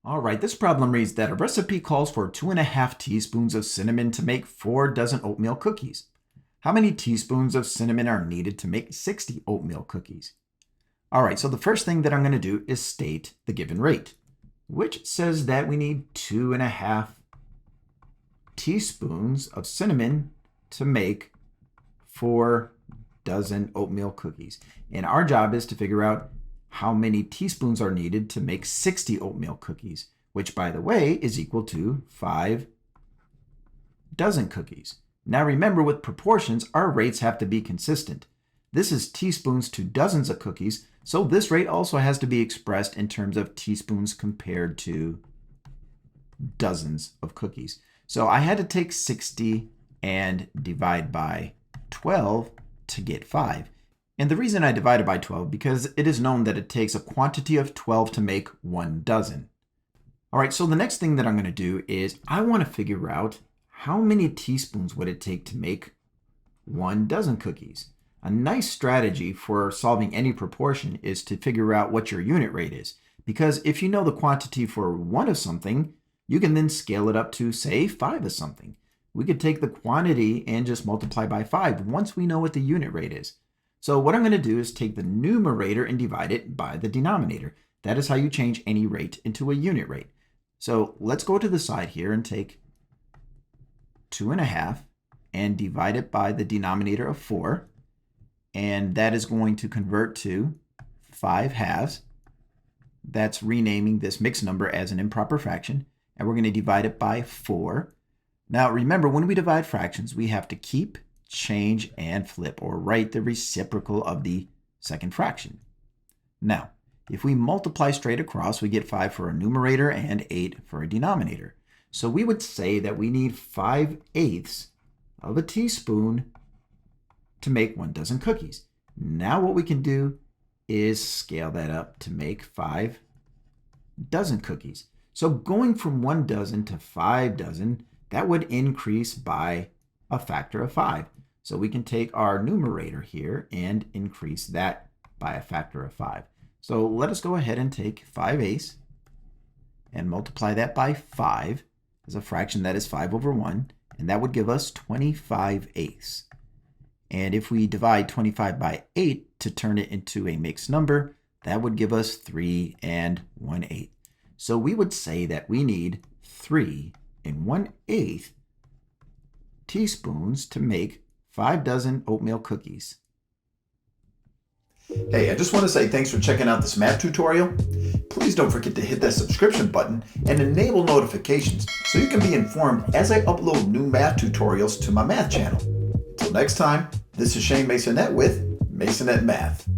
All right, this problem reads that a recipe calls for 2.5 teaspoons of cinnamon to make 4 dozen oatmeal cookies. How many teaspoons of cinnamon are needed to make 60 oatmeal cookies? All right, so the first thing that I'm going to do is state the given rate, which says that we need 2.5 teaspoons of cinnamon to make 4 dozen oatmeal cookies. And our job is to figure out how many teaspoons are needed to make 60 oatmeal cookies, which, by the way, is equal to 5 dozen cookies. Now remember, with proportions, our rates have to be consistent. This is teaspoons to dozens of cookies, so this rate also has to be expressed in terms of teaspoons compared to dozens of cookies. So I had to take 60 and divide by 12 to get 5. And the reason I divided by 12 because it is known that it takes a quantity of 12 to make 1 dozen. All right, so the next thing that I'm going to do is I want to figure out how many teaspoons would it take to make 1 dozen cookies. A nice strategy for solving any proportion is to figure out what your unit rate is. Because if you know the quantity for 1 of something, you can then scale it up to, say, 5 of something. We could take the quantity and just multiply by 5 once we know what the unit rate is. So what I'm going to do is take the numerator and divide it by the denominator. That is how you change any rate into a unit rate. So let's go to the side here and take 2.5 and divide it by the denominator of 4. And that is going to convert to 5 halves. That's renaming this mixed number as an improper fraction. And we're going to divide it by 4. Now remember, when we divide fractions, we have to keep, change, and flip, or write the reciprocal of the second fraction. Now, if we multiply straight across, we get 5 for a numerator and 8 for a denominator. So we would say that we need 5/8 of a teaspoon to make 1 dozen cookies. Now what we can do is scale that up to make 5 dozen cookies. So going from 1 dozen to 5 dozen, that would increase by a factor of 5. So we can take our numerator here and increase that by a factor of 5. So let us go ahead and take 5/8 and multiply that by 5 as a fraction that is 5 over 1, and that would give us 25/8. And if we divide 25 by 8 to turn it into a mixed number, that would give us 3 1/8. So we would say that we need 3 1/8 teaspoons to make 5 dozen oatmeal cookies. Hey, I just want to say thanks for checking out this math tutorial. Please don't forget to hit that subscription button and enable notifications so you can be informed as I upload new math tutorials to my math channel. Until next time, this is Shane Masonette with Masonette Math.